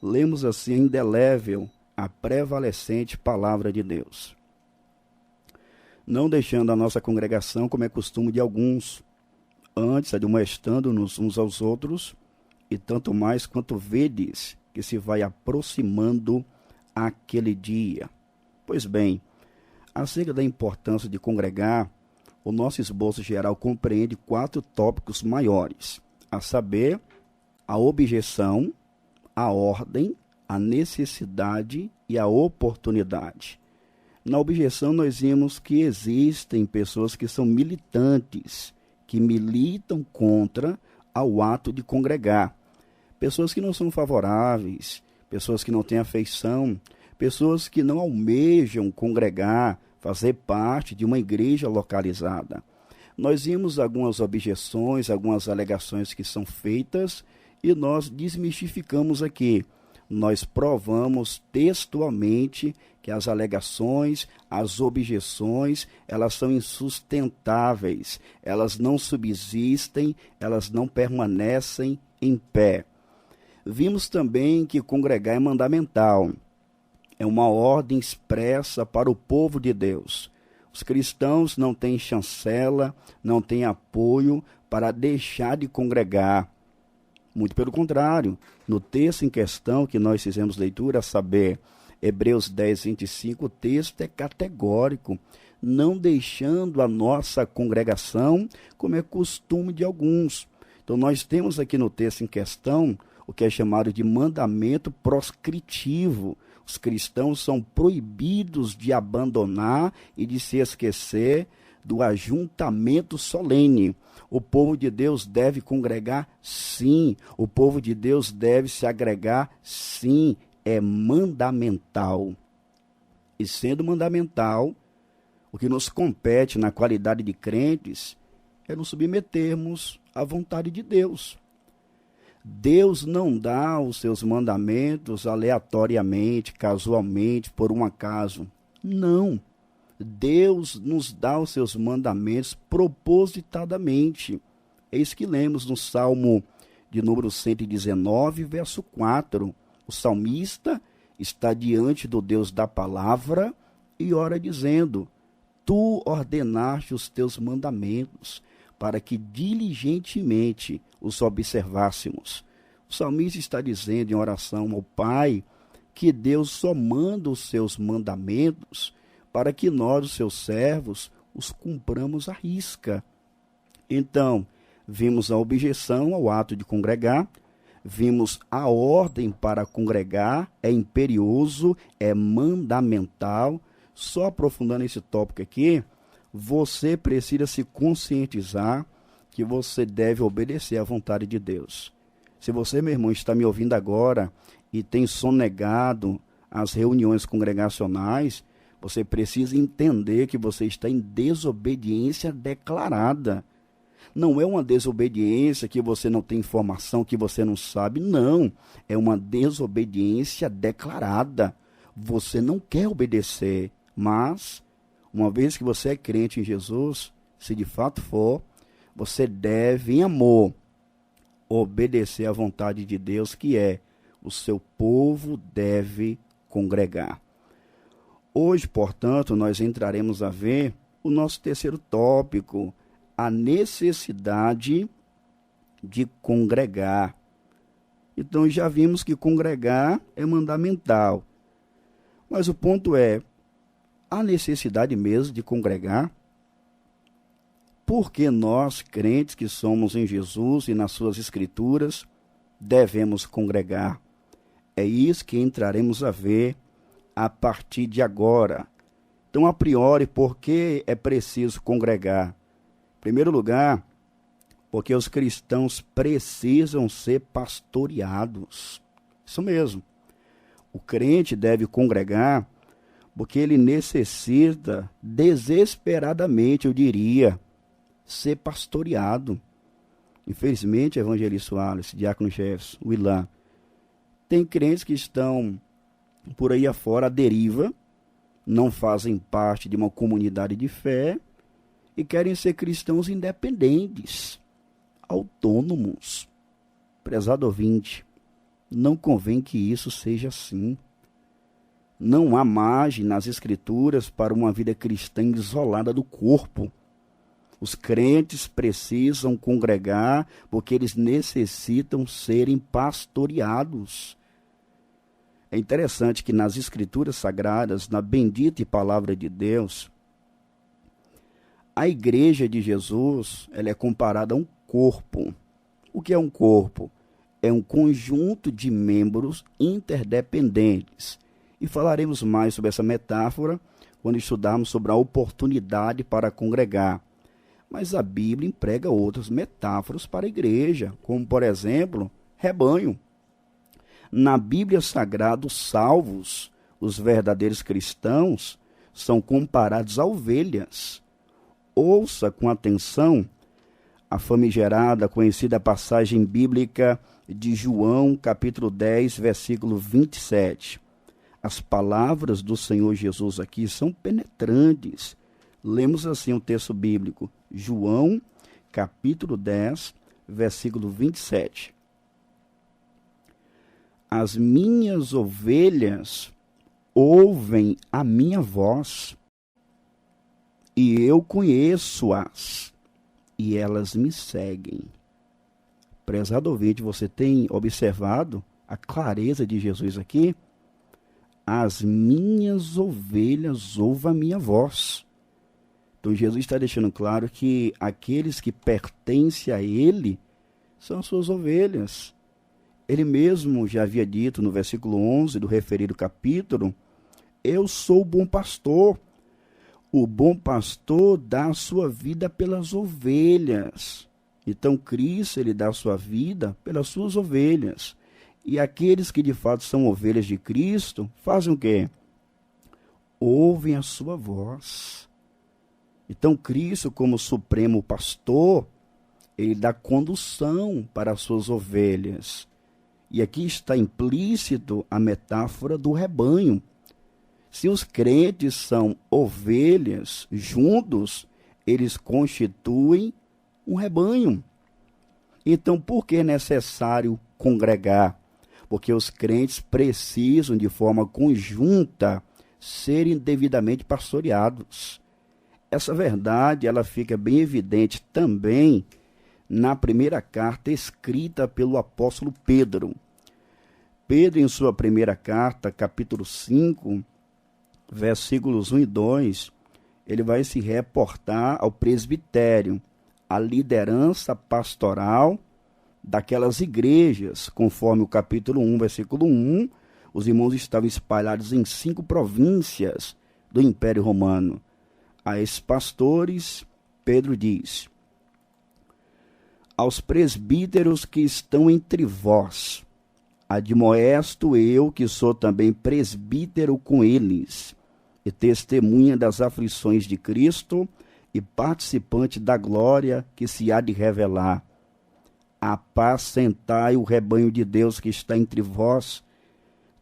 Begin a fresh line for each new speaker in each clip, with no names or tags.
lemos assim: indelével a prevalecente palavra de Deus, não deixando a nossa congregação, como é costume de alguns, antes admoestando-nos uns aos outros, e tanto mais quanto vedes que se vai aproximando aquele dia. Pois bem, acerca da importância de congregar, o nosso esboço geral compreende 4 tópicos maiores, a saber, a objeção, a ordem, a necessidade e a oportunidade. Na objeção, nós vimos que existem pessoas que são militantes, que militam contra ao ato de congregar. Pessoas que não são favoráveis, pessoas que não têm afeição, pessoas que não almejam congregar, fazer parte de uma igreja localizada. Nós vimos algumas objeções, algumas alegações que são feitas e nós desmistificamos aqui. Nós provamos textualmente que as alegações, as objeções, elas são insustentáveis, elas não subsistem, elas não permanecem em pé. Vimos também que congregar é mandamental, é uma ordem expressa para o povo de Deus. Os cristãos não têm chancela, não têm apoio para deixar de congregar. Muito pelo contrário, no texto em questão que nós fizemos leitura, a saber, Hebreus 10, 25, o texto é categórico, não deixando a nossa congregação, como é costume de alguns. Então nós temos aqui no texto em questão o que é chamado de mandamento proscritivo. Os cristãos são proibidos de abandonar e de se esquecer do ajuntamento solene. O povo de Deus deve congregar? Sim. O povo de Deus deve se agregar? Sim. É mandamental. E sendo mandamental, o que nos compete na qualidade de crentes é nos submetermos à vontade de Deus. Deus não dá os seus mandamentos aleatoriamente, casualmente, por um acaso. Não. Deus nos dá os seus mandamentos propositadamente. É isso que lemos no Salmo de número 119, verso 4. O salmista está diante do Deus da palavra e ora dizendo: Tu ordenaste os teus mandamentos para que diligentemente os observássemos. O salmista está dizendo em oração ao Pai que Deus só manda os seus mandamentos para que nós, os seus servos, os cumpramos à risca. Então, vimos a objeção ao ato de congregar, vimos a ordem para congregar, é imperioso, é mandamental. Só aprofundando esse tópico aqui, você precisa se conscientizar que você deve obedecer à vontade de Deus. Se você, meu irmão, está me ouvindo agora e tem sonegado as reuniões congregacionais, você precisa entender que você está em desobediência declarada. Não é uma desobediência que você não tem informação, que você não sabe, não. É uma desobediência declarada. Você não quer obedecer, mas, uma vez que você é crente em Jesus, se de fato for, você deve, em amor, obedecer à vontade de Deus, que é: o seu povo deve congregar. Hoje, portanto, nós entraremos a ver o nosso terceiro tópico, a necessidade de congregar. Então, já vimos que congregar é mandamental. Mas o ponto é, há necessidade mesmo de congregar? Porque nós, crentes que somos em Jesus e nas suas Escrituras, devemos congregar. É isso que entraremos a ver a partir de agora. Então, a priori, por que é preciso congregar? Em primeiro lugar, porque os cristãos precisam ser pastoreados. Isso mesmo. O crente deve congregar porque ele necessita desesperadamente, eu diria, ser pastoreado. Infelizmente, evangelista Wallace, diácono Jefferson, Willan, tem crentes que estão por aí afora à deriva, não fazem parte de uma comunidade de fé e querem ser cristãos independentes, autônomos. Prezado ouvinte, Não convém que isso seja assim. Não há margem nas Escrituras para uma vida cristã isolada do corpo. Os crentes precisam congregar porque eles necessitam serem pastoreados. É interessante que nas Escrituras Sagradas, na bendita palavra de Deus, a igreja de Jesus, ela é comparada a um corpo. O que é um corpo? É um conjunto de membros interdependentes. E falaremos mais sobre essa metáfora quando estudarmos sobre a oportunidade para congregar. Mas a Bíblia emprega outras metáforas para a igreja, como, por exemplo, rebanho. Na Bíblia Sagrada, os salvos, os verdadeiros cristãos, são comparados a ovelhas. Ouça com atenção a famigerada, conhecida passagem bíblica de João, capítulo 10, versículo 27. As palavras do Senhor Jesus aqui são penetrantes. Lemos assim o texto bíblico, João, capítulo 10, versículo 27. As minhas ovelhas ouvem a minha voz, e eu conheço-as, e elas me seguem. Prezado ouvinte, você tem observado a clareza de Jesus aqui? As minhas ovelhas ouvem a minha voz. Então Jesus está deixando claro que aqueles que pertencem a Ele são suas ovelhas. Ele mesmo já havia dito no versículo 11 do referido capítulo, eu sou o bom pastor. O bom pastor dá a sua vida pelas ovelhas. Então Cristo, ele dá a sua vida pelas suas ovelhas. E aqueles que de fato são ovelhas de Cristo, fazem o quê? Ouvem a sua voz. Então Cristo, como supremo pastor, ele dá condução para as suas ovelhas. E aqui está implícito a metáfora do rebanho. Se os crentes são ovelhas juntos, eles constituem um rebanho. Então, por que é necessário congregar? Porque os crentes precisam, de forma conjunta, serem devidamente pastoreados. Essa verdade, ela fica bem evidente também na primeira carta escrita pelo apóstolo Pedro. Pedro, em sua primeira carta, capítulo 5, versículos 1 e 2, ele vai se reportar ao presbitério, à liderança pastoral daquelas igrejas. Conforme o capítulo 1, versículo 1, os irmãos estavam espalhados em 5 províncias do Império Romano. A esses pastores, Pedro diz: aos presbíteros que estão entre vós, admoesto eu, que sou também presbítero com eles, e testemunha das aflições de Cristo e participante da glória que se há de revelar. Apacentai o rebanho de Deus que está entre vós,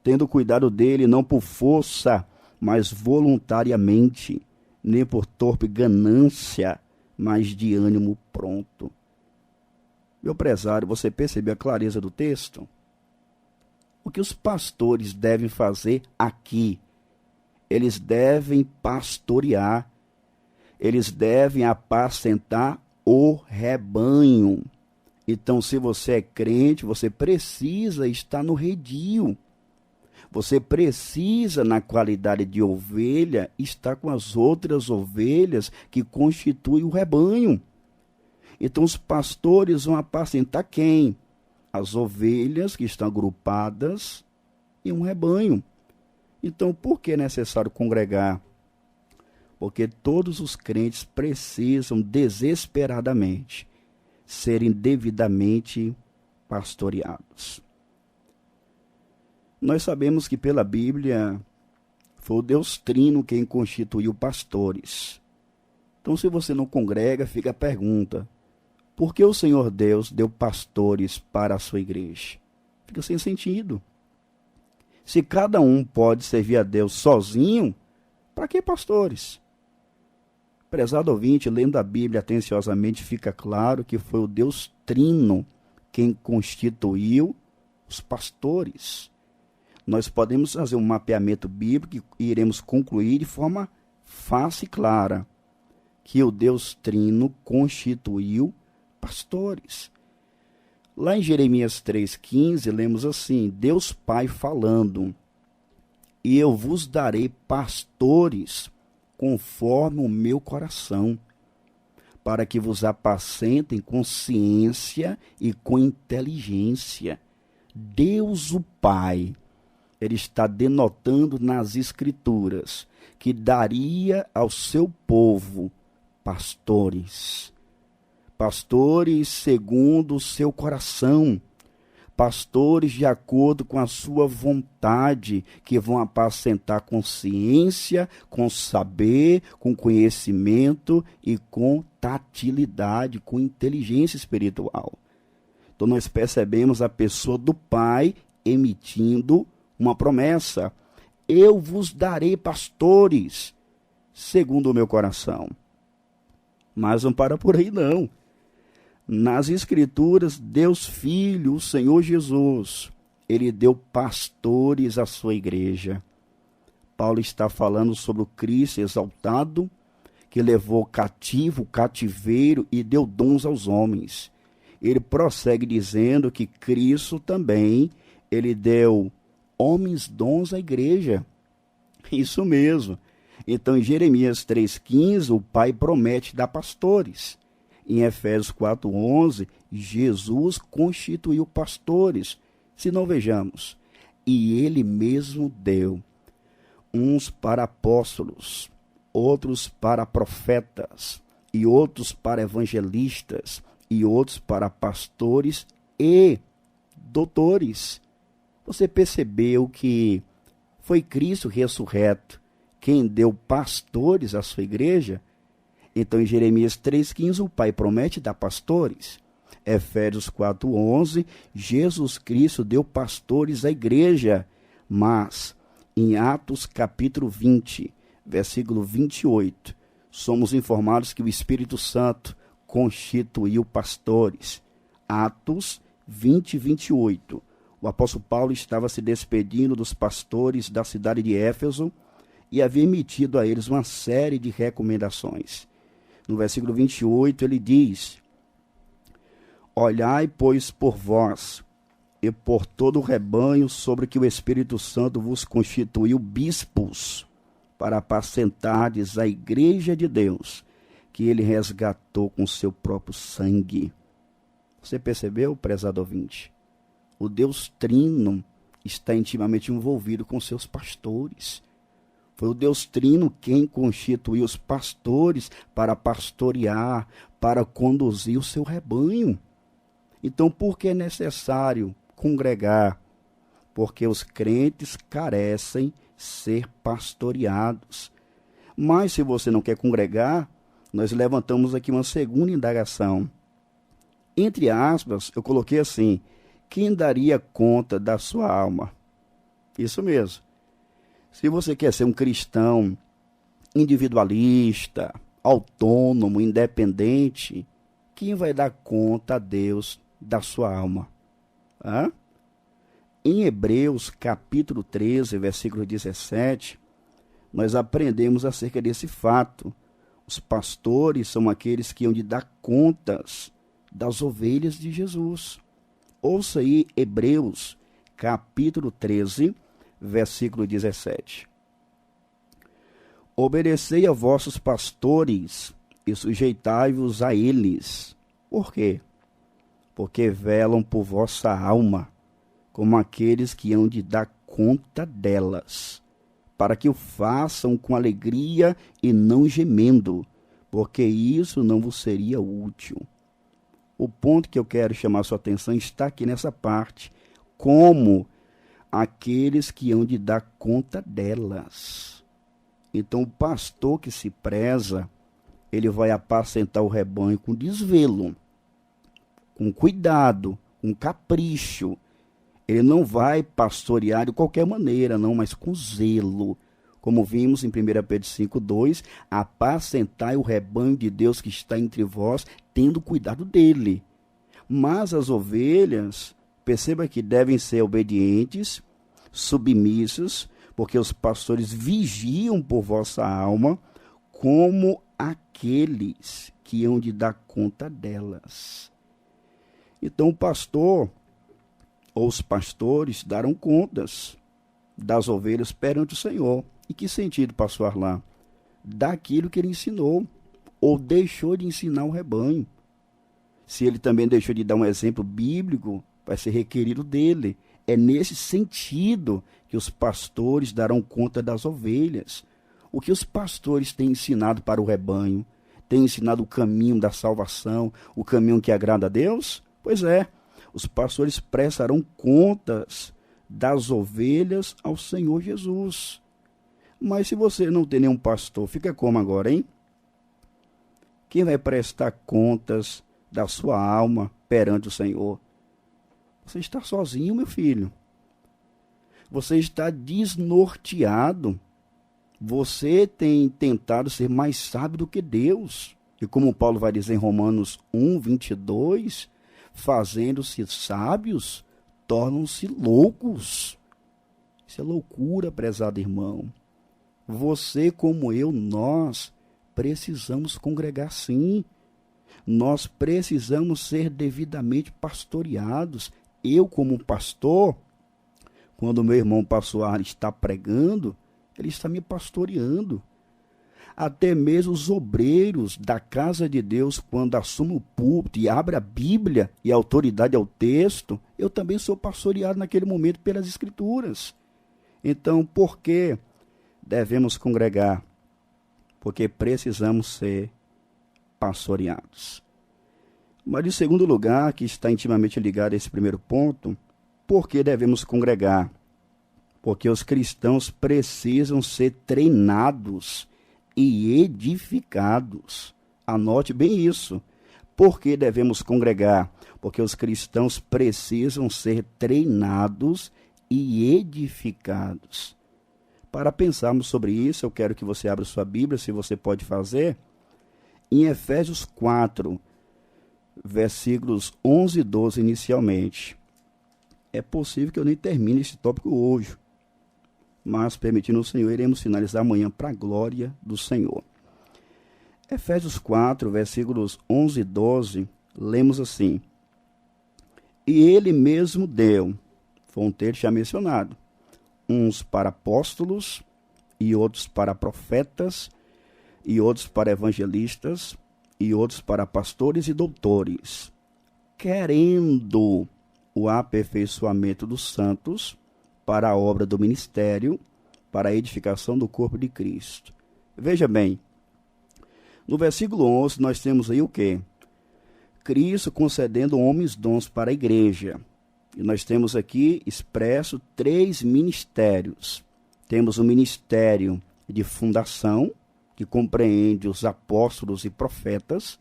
tendo cuidado dele, não por força, mas voluntariamente, nem por torpe ganância, mas de ânimo pronto. Meu prezado, você percebeu a clareza do texto? O que os pastores devem fazer aqui? Eles devem pastorear, eles devem apacentar o rebanho. Então, se você é crente, você precisa estar no redil. Você precisa, na qualidade de ovelha, estar com as outras ovelhas que constituem o rebanho. Então, os pastores vão apacentar quem? As ovelhas que estão agrupadas em um rebanho. Então, por que é necessário congregar? Porque todos os crentes precisam desesperadamente serem devidamente pastoreados. Nós sabemos que pela Bíblia foi o Deus Trino quem constituiu pastores. Então, se você não congrega, fica a pergunta: por que o Senhor Deus deu pastores para a sua igreja? Fica sem sentido. Se cada um pode servir a Deus sozinho, para que pastores? Prezado ouvinte, lendo a Bíblia atenciosamente, fica claro que foi o Deus Trino quem constituiu os pastores. Nós podemos fazer um mapeamento bíblico e iremos concluir de forma fácil e clara que o Deus Trino constituiu pastores. Lá em Jeremias 3,15, lemos assim: Deus Pai falando: e eu vos darei pastores conforme o meu coração, para que vos apacentem com ciência e com inteligência. Deus o Pai, ele está denotando nas Escrituras que daria ao seu povo pastores. Pastores segundo o seu coração, pastores de acordo com a sua vontade, que vão apacentar com ciência, com saber, com conhecimento e com tatilidade, com inteligência espiritual. Então nós percebemos a pessoa do Pai emitindo uma promessa: eu vos darei pastores segundo o meu coração. Mas não para por aí não. Nas Escrituras, Deus Filho, o Senhor Jesus, ele deu pastores à sua igreja. Paulo está falando sobre o Cristo exaltado, que levou cativo o cativeiro e deu dons aos homens. Ele prossegue dizendo que Cristo também, ele deu homens dons à igreja. Isso mesmo. Então, em Jeremias 3,15, o Pai promete dar pastores. Em Efésios 4,11, Jesus constituiu pastores. Se não vejamos, e ele mesmo deu uns para apóstolos, outros para profetas, e outros para evangelistas, e outros para pastores e doutores. Você percebeu que foi Cristo ressurreto quem deu pastores à sua igreja? Então, em Jeremias 3,15, o Pai promete dar pastores. Efésios 4,11, Jesus Cristo deu pastores à igreja. Mas, em Atos capítulo 20, versículo 28, somos informados que o Espírito Santo constituiu pastores. Atos 20, 28. O apóstolo Paulo estava se despedindo dos pastores da cidade de Éfeso e havia emitido a eles uma série de recomendações. No versículo 28, ele diz: olhai, pois, por vós e por todo o rebanho sobre que o Espírito Santo vos constituiu bispos, para apacentardes a igreja de Deus, que ele resgatou com seu próprio sangue. Você percebeu, prezado ouvinte? O Deus Trino está intimamente envolvido com seus pastores. Foi o Deus Trino quem constituiu os pastores para pastorear, para conduzir o seu rebanho. Então, por que é necessário congregar? Porque os crentes carecem ser pastoreados. Mas se você não quer congregar, nós levantamos aqui uma segunda indagação. Entre aspas, eu coloquei assim: quem daria conta da sua alma? Isso mesmo. Se você quer ser um cristão individualista, autônomo, independente, quem vai dar conta a Deus da sua alma? Em Hebreus capítulo 13, versículo 17, nós aprendemos acerca desse fato. Os pastores são aqueles que hão de dar contas das ovelhas de Jesus. Ouça aí Hebreus capítulo 13, versículo 17. Obedecei a vossos pastores e sujeitai-vos a eles. Por quê? Porque velam por vossa alma, como aqueles que hão de dar conta delas, para que o façam com alegria e não gemendo, porque isso não vos seria útil. O ponto que eu quero chamar sua atenção está aqui nessa parte. Como aqueles que hão de dar conta delas. Então, o pastor que se preza, ele vai apacentar o rebanho com desvelo, com cuidado, com capricho. Ele não vai pastorear de qualquer maneira, não, mas com zelo. Como vimos em 1 Pedro 5,2, apacentai o rebanho de Deus que está entre vós, tendo cuidado dele. Mas as ovelhas Perceba que devem ser obedientes, submissos, porque os pastores vigiam por vossa alma, como aqueles que hão de dar conta delas. Então o pastor ou os pastores darão contas das ovelhas perante o Senhor. Em que sentido, pastor Arlá? Daquilo que ele ensinou, ou deixou de ensinar o rebanho. Se ele também deixou de dar um exemplo bíblico, vai ser requerido dele. É nesse sentido que os pastores darão conta das ovelhas. O que os pastores têm ensinado para o rebanho? Têm ensinado o caminho da salvação, o caminho que agrada a Deus? Pois é, os pastores prestarão contas das ovelhas ao Senhor Jesus. Mas se você não tem nenhum pastor, fica como agora, hein? Quem vai prestar contas da sua alma perante o Senhor? Você está sozinho, meu filho. Você está desnorteado. Você tem tentado ser mais sábio do que Deus. E como Paulo vai dizer em Romanos 1:22, fazendo-se sábios, tornam-se loucos. Isso é loucura, prezado irmão. Você, como eu, nós precisamos congregar sim. Nós precisamos ser devidamente pastoreados. Eu, como pastor, quando o meu irmão pastor está pregando, ele está me pastoreando. Até mesmo os obreiros da casa de Deus, quando assumem o púlpito e abrem a Bíblia e a autoridade ao texto, eu também sou pastoreado naquele momento pelas Escrituras. Então, por que devemos congregar? Porque precisamos ser pastoreados. Mas, em segundo lugar, que está intimamente ligado a esse primeiro ponto, por que devemos congregar? Porque os cristãos precisam ser treinados e edificados. Anote bem isso. Por que devemos congregar? Porque os cristãos precisam ser treinados e edificados. Para pensarmos sobre isso, eu quero que você abra sua Bíblia, se você pode fazer, em Efésios 4, versículos 11 e 12 inicialmente. É possível que eu nem termine esse tópico hoje, mas, permitindo o Senhor, iremos finalizar amanhã para a glória do Senhor. Efésios 4, versículos 11 e 12, lemos assim: E ele mesmo deu, foi um texto já mencionado, uns para apóstolos, e outros para profetas, e outros para evangelistas, e outros para pastores e doutores, querendo o aperfeiçoamento dos santos, para a obra do ministério, para a edificação do corpo de Cristo. Veja bem, no versículo 11 nós temos aí o quê? Cristo concedendo homens dons para a igreja. E nós temos aqui expresso 3 ministérios. Temos o ministério de fundação, que compreende os apóstolos e profetas.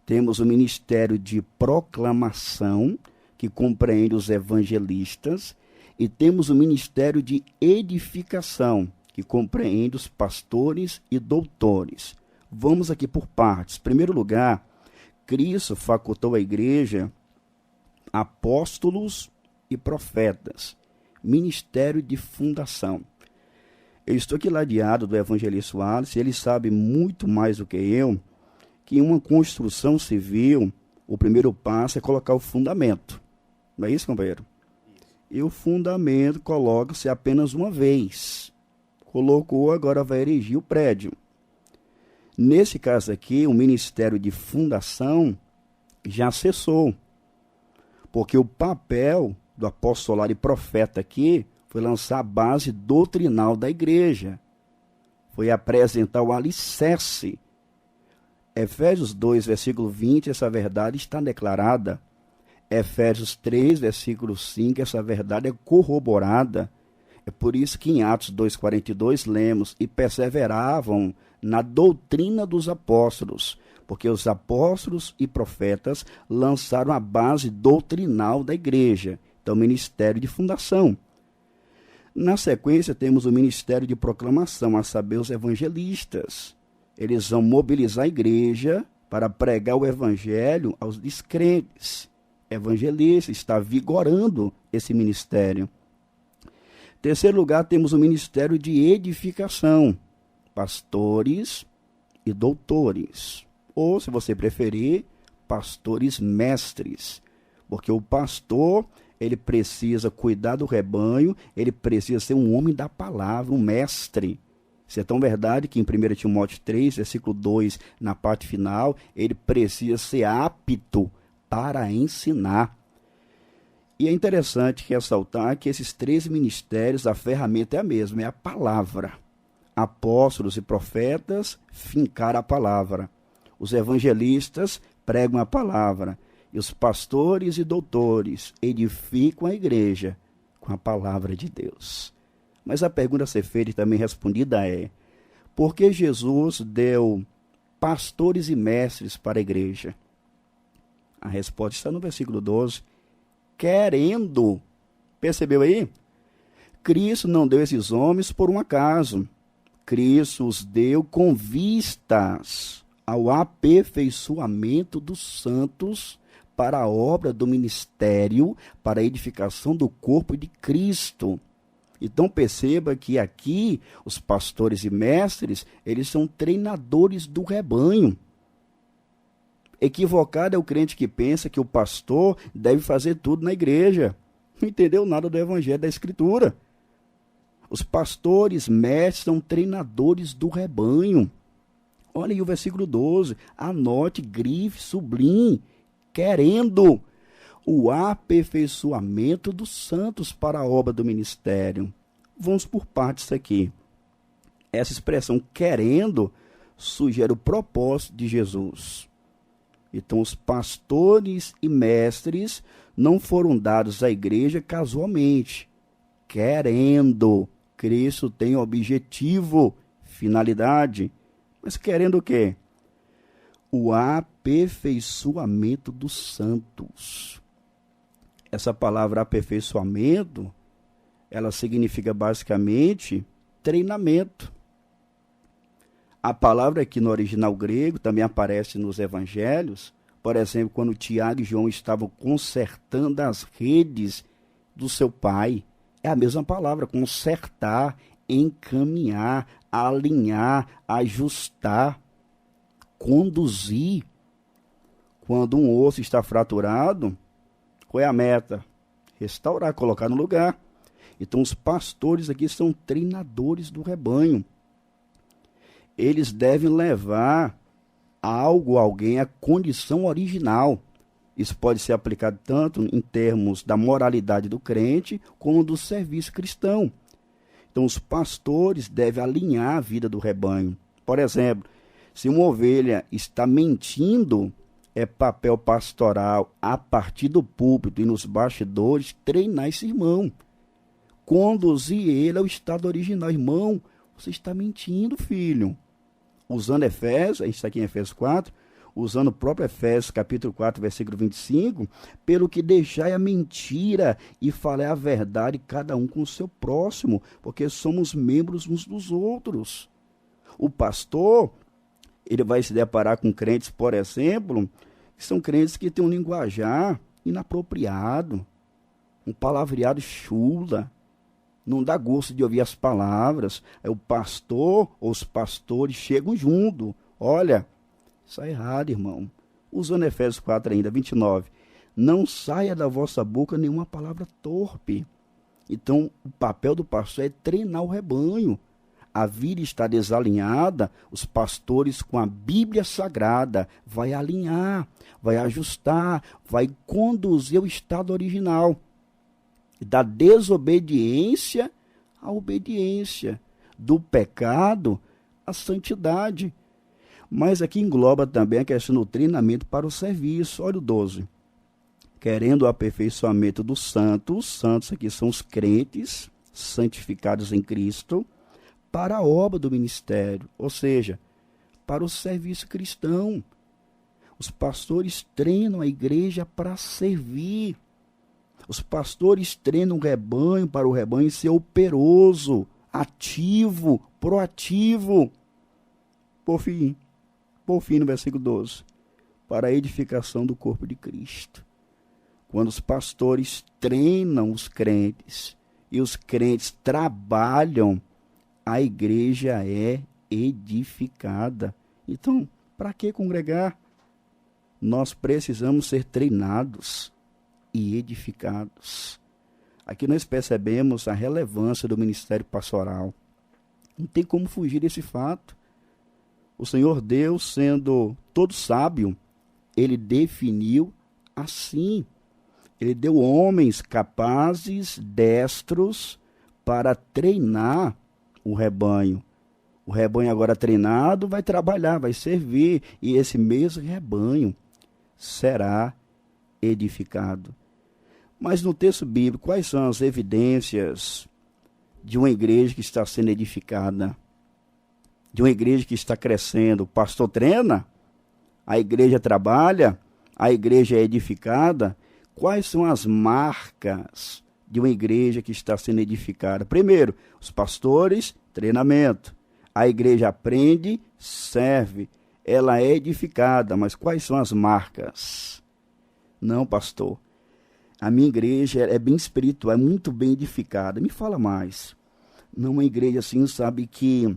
Temos o ministério de proclamação, que compreende os evangelistas. E temos o ministério de edificação, que compreende os pastores e doutores. Vamos aqui por partes. Em primeiro lugar, Cristo facultou à igreja apóstolos e profetas, ministério de fundação. Eu estou aqui ladeado do evangelista Wallace, ele sabe muito mais do que eu, que em uma construção civil, o primeiro passo é colocar o fundamento. Não é isso, companheiro? E o fundamento coloca-se apenas uma vez. Colocou, agora vai erigir o prédio. Nesse caso aqui, o ministério de fundação já cessou. Porque o papel do apostolado e profeta aqui foi lançar a base doutrinal da igreja. Foi apresentar o alicerce. Efésios 2, versículo 20, essa verdade está declarada. Efésios 3, versículo 5, essa verdade é corroborada. É por isso que em Atos 2,42 lemos: e perseveravam na doutrina dos apóstolos, porque os apóstolos e profetas lançaram a base doutrinal da igreja. Então, ministério de fundação. Na sequência, temos o ministério de proclamação, a saber, os evangelistas. Eles vão mobilizar a igreja para pregar o evangelho aos descrentes. evangelista, está vigorando esse ministério. Terceiro lugar, temos o ministério de edificação, pastores e doutores, ou, se você preferir, pastores mestres, porque o pastor, ele precisa cuidar do rebanho, ele precisa ser um homem da palavra, um mestre. Isso é tão verdade que em 1 Timóteo 3, versículo 2, na parte final, ele precisa ser apto para ensinar. E é interessante ressaltar que esses 3 ministérios, a ferramenta é a mesma, é a palavra. Apóstolos e profetas fincaram a palavra. Os evangelistas pregam a palavra. E os pastores e doutores edificam a igreja com a palavra de Deus. Mas a pergunta a ser feita e também respondida é: por que Jesus deu pastores e mestres para a igreja? A resposta está no versículo 12. Querendo. Percebeu aí? Cristo não deu esses homens por um acaso. Cristo os deu com vistas ao aperfeiçoamento dos santos para a obra do ministério, para a edificação do corpo de Cristo. Então perceba que aqui os pastores e mestres, eles são treinadores do rebanho. Equivocado é o crente que pensa que o pastor deve fazer tudo na igreja. Não entendeu nada do evangelho da escritura. Os pastores, mestres, são treinadores do rebanho. Olha aí o versículo 12. Anote, grife, sublinhe. Querendo o aperfeiçoamento dos santos para a obra do ministério. Vamos por partes aqui. Essa expressão querendo sugere o propósito de Jesus. Então, os pastores e mestres não foram dados à igreja casualmente. Querendo. Cristo tem objetivo, finalidade. Mas querendo o quê? O aperfeiçoamento dos santos. Essa palavra aperfeiçoamento, ela significa basicamente treinamento. A palavra aqui no original grego também aparece nos evangelhos. Por exemplo, quando Tiago e João estavam consertando as redes do seu pai. É a mesma palavra, consertar, encaminhar, alinhar, ajustar, conduzir. Quando um osso está fraturado, qual é a meta? Restaurar, colocar no lugar. Então os pastores aqui são treinadores do rebanho. Eles devem levar algo, alguém, à condição original. Isso pode ser aplicado tanto em termos da moralidade do crente, como do serviço cristão. Então, os pastores devem alinhar a vida do rebanho. Por exemplo, se uma ovelha está mentindo, é papel pastoral, a partir do púlpito e nos bastidores, treinar esse irmão. Conduzir ele ao estado original. Irmão, você está mentindo, filho. Usando Efésios, a gente está aqui em Efésios 4, usando o próprio Efésios, capítulo 4, versículo 25, pelo que deixai a mentira e falai a verdade, cada um com o seu próximo, porque somos membros uns dos outros. O pastor, ele vai se deparar com crentes, por exemplo, que são crentes que têm um linguajar inapropriado, um palavreado chula, não dá gosto de ouvir as palavras. Aí o pastor ou os pastores chegam junto. Olha, isso é errado, irmão. Usando Efésios 4 ainda, 29. Não saia da vossa boca nenhuma palavra torpe. Então, o papel do pastor é treinar o rebanho. A vida está desalinhada, os pastores com a Bíblia Sagrada vai alinhar, vai ajustar, vai conduzir ao estado original. Da desobediência à obediência, do pecado à santidade. Mas aqui engloba também a questão do treinamento para o serviço. Olha o 12. Querendo o aperfeiçoamento dos santos, os santos aqui são os crentes, santificados em Cristo, para a obra do ministério, ou seja, para o serviço cristão. Os pastores treinam a igreja para servir. Os pastores treinam o rebanho para o rebanho ser operoso, ativo, proativo. Por fim, no versículo 12, para a edificação do corpo de Cristo. Quando os pastores treinam os crentes e os crentes trabalham, a igreja é edificada. Então, para que congregar? Nós precisamos ser treinados e edificados. Aqui nós percebemos a relevância do ministério pastoral. Não tem como fugir desse fato. O Senhor Deus, sendo todo sábio, ele definiu assim. Ele deu homens capazes, destros, para treinar o rebanho. O rebanho agora treinado vai trabalhar, vai servir, e esse mesmo rebanho será edificado. Mas no texto bíblico, quais são as evidências de uma igreja que está sendo edificada? De uma igreja que está crescendo? O pastor treina, a igreja trabalha, a igreja é edificada. Quais são as marcas de uma igreja que está sendo edificada? Primeiro, os pastores, treinamento. A igreja aprende, serve, ela é edificada. Mas quais são as marcas? Não, pastor, a minha igreja é bem espiritual, é muito bem edificada. Me fala mais. Não, uma igreja assim, sabe, que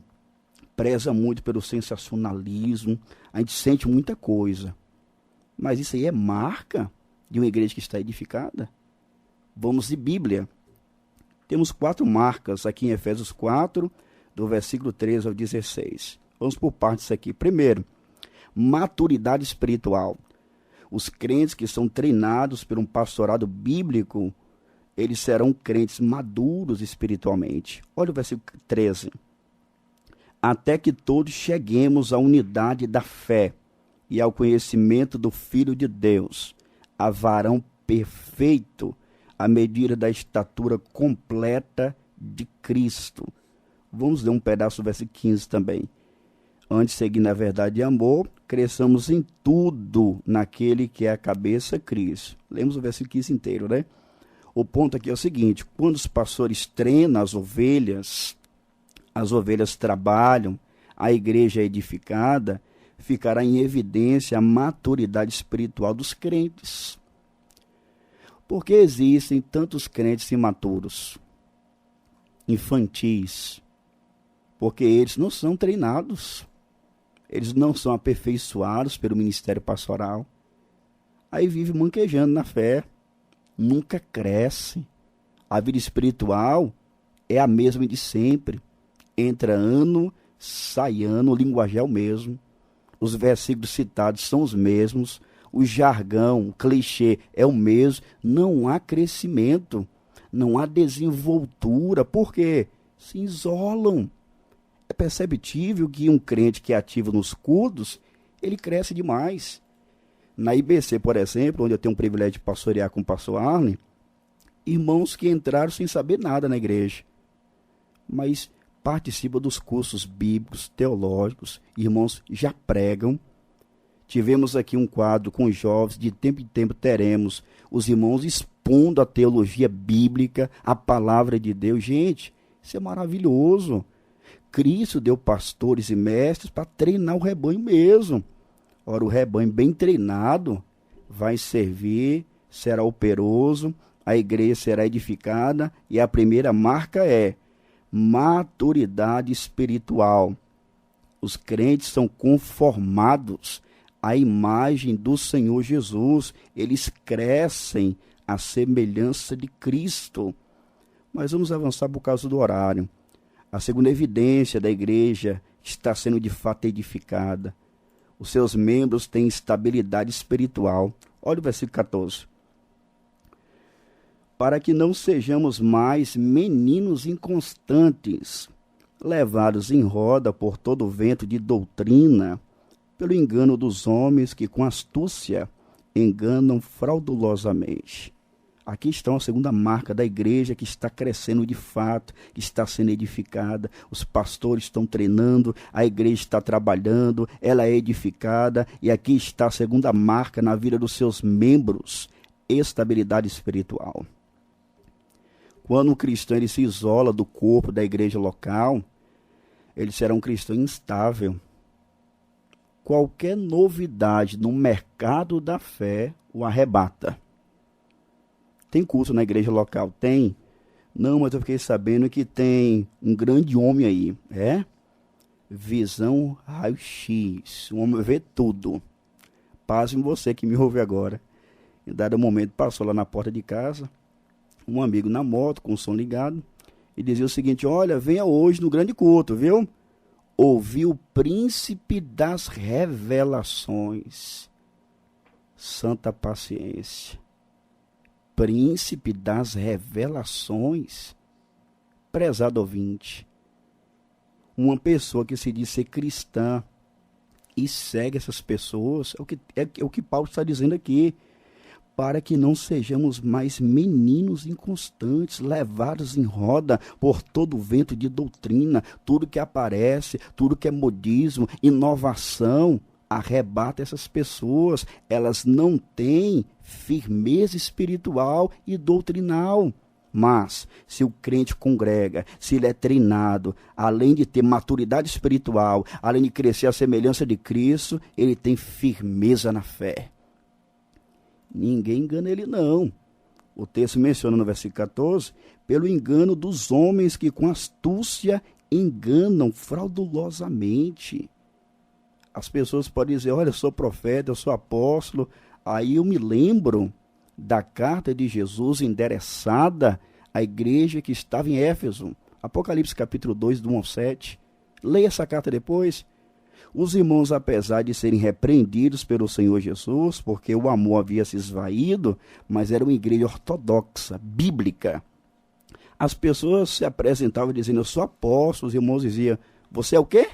preza muito pelo sensacionalismo. A gente sente muita coisa. Mas isso aí é marca de uma igreja que está edificada? Vamos de Bíblia. Temos 4 marcas aqui em Efésios 4, do versículo 13 ao 16. Vamos por partes aqui. Primeiro, maturidade espiritual. Os crentes que são treinados por um pastorado bíblico, eles serão crentes maduros espiritualmente. Olha o versículo 13. Até que todos cheguemos à unidade da fé e ao conhecimento do Filho de Deus, a varão perfeito, à medida da estatura completa de Cristo. Vamos ler um pedaço do versículo 15 também. Antes de seguir na verdade e amor, cresçamos em tudo naquele que é a cabeça, Cristo. Lemos o versículo 15 inteiro, né? O ponto aqui é o seguinte: quando os pastores treinam as ovelhas trabalham, a igreja é edificada, ficará em evidência a maturidade espiritual dos crentes. Porque existem tantos crentes imaturos, infantis? Porque eles não são treinados. Eles não são aperfeiçoados pelo ministério pastoral. Aí vive manquejando na fé. Nunca cresce. A vida espiritual é a mesma de sempre. Entra ano, sai ano, o linguajar é o mesmo. Os versículos citados são os mesmos. O jargão, o clichê é o mesmo. Não há crescimento. Não há desenvoltura. Por quê? Se isolam. É perceptível que um crente que é ativo nos cultos, ele cresce demais. Na IBC, por exemplo, onde eu tenho o privilégio de pastorear com o pastor Arlen, irmãos que entraram sem saber nada na igreja, mas participam dos cursos bíblicos, teológicos, irmãos já pregam. Tivemos aqui um quadro com os jovens, de tempo em tempo teremos os irmãos expondo a teologia bíblica, a palavra de Deus. Gente, isso é maravilhoso. Cristo deu pastores e mestres para treinar o rebanho mesmo. Ora, o rebanho bem treinado vai servir, será operoso, a igreja será edificada, e a primeira marca é maturidade espiritual. Os crentes são conformados à imagem do Senhor Jesus, eles crescem à semelhança de Cristo. Mas vamos avançar por causa do horário. A segunda evidência da igreja está sendo de fato edificada. Os seus membros têm estabilidade espiritual. Olha o versículo 14. Para que não sejamos mais meninos inconstantes, levados em roda por todo o vento de doutrina, pelo engano dos homens que com astúcia enganam fraudulosamente. Aqui está a segunda marca da igreja que está crescendo de fato, que está sendo edificada. Os pastores estão treinando, a igreja está trabalhando, ela é edificada. E aqui está a segunda marca na vida dos seus membros, estabilidade espiritual. Quando um cristão ele se isola do corpo da igreja local, ele será um cristão instável. Qualquer novidade no mercado da fé o arrebata. tem culto na igreja local? Tem. Não, mas eu fiquei sabendo que tem um grande homem aí. É? Visão raio-x. O homem vê tudo. Pasme você que me ouve agora. Em dado momento passou lá na porta de casa, um amigo na moto, com o som ligado, e dizia o seguinte: olha, venha hoje no grande culto, viu? Ouvi o príncipe das revelações. Santa paciência. Príncipe das revelações. Prezado ouvinte, uma pessoa que se diz ser cristã e segue essas pessoas, é o que Paulo está dizendo aqui, para que não sejamos mais meninos inconstantes, levados em roda por todo o vento de doutrina, tudo que aparece, tudo que é modismo, inovação, arrebata essas pessoas. Elas não têm firmeza espiritual e doutrinal. Mas, se o crente congrega, se ele é treinado, além de ter maturidade espiritual, além de crescer à semelhança de Cristo, ele tem firmeza na fé. Ninguém engana ele, não. O texto menciona no versículo 14, pelo engano dos homens que com astúcia enganam fraudulosamente. As pessoas podem dizer: olha, eu sou profeta, eu sou apóstolo. Aí eu me lembro da carta de Jesus endereçada à igreja que estava em Éfeso. Apocalipse capítulo 2, do 1 ao 7. Leia essa carta depois. Os irmãos, apesar de serem repreendidos pelo Senhor Jesus, porque o amor havia se esvaído, mas era uma igreja ortodoxa, bíblica. As pessoas se apresentavam dizendo: eu sou apóstolo. Os irmãos diziam: você é o quê?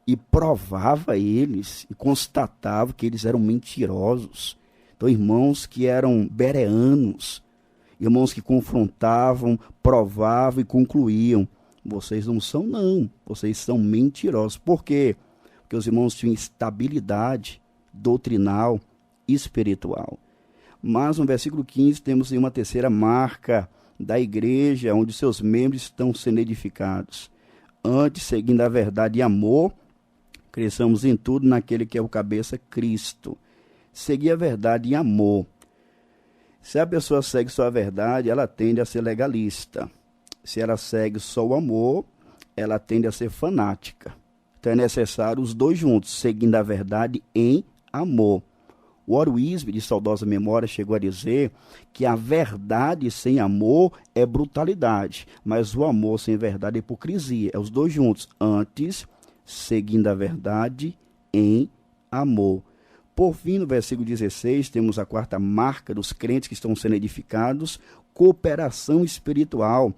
E provava eles, e constatava que eles eram mentirosos. Então, irmãos que eram bereanos, irmãos que confrontavam, provavam e concluíam: vocês não são, não, vocês são mentirosos. Por quê? Porque os irmãos tinham estabilidade doutrinal e espiritual. Mas no versículo 15 temos uma terceira marca da igreja, onde seus membros estão sendo edificados. Antes, seguindo a verdade e amor, cresçamos em tudo naquele que é o cabeça, Cristo. Seguir a verdade e amor. Se a pessoa segue só a verdade, ela tende a ser legalista. Se ela segue só o amor, ela tende a ser fanática. Então é necessário os dois juntos, seguindo a verdade em amor. O Orwisby, de saudosa memória, chegou a dizer que a verdade sem amor é brutalidade, mas o amor sem verdade é hipocrisia. É os dois juntos. Antes, seguindo a verdade em amor. Por fim, no versículo 16, temos a quarta marca dos crentes que estão sendo edificados: cooperação espiritual,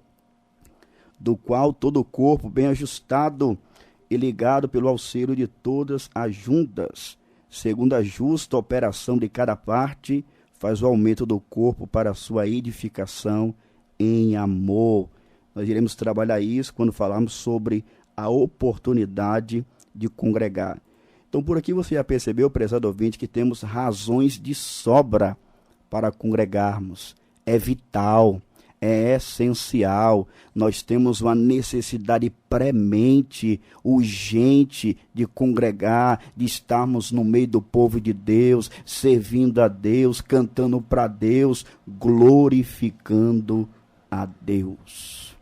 do qual todo o corpo, bem ajustado e ligado pelo auxílio de todas as juntas, segundo a justa operação de cada parte, faz o aumento do corpo para a sua edificação em amor. Nós iremos trabalhar isso quando falarmos sobre a oportunidade de congregar. Então, por aqui você já percebeu, prezado ouvinte, que temos razões de sobra para congregarmos. É vital, é essencial. Nós temos uma necessidade premente, urgente de congregar, de estarmos no meio do povo de Deus, servindo a Deus, cantando para Deus, glorificando a Deus.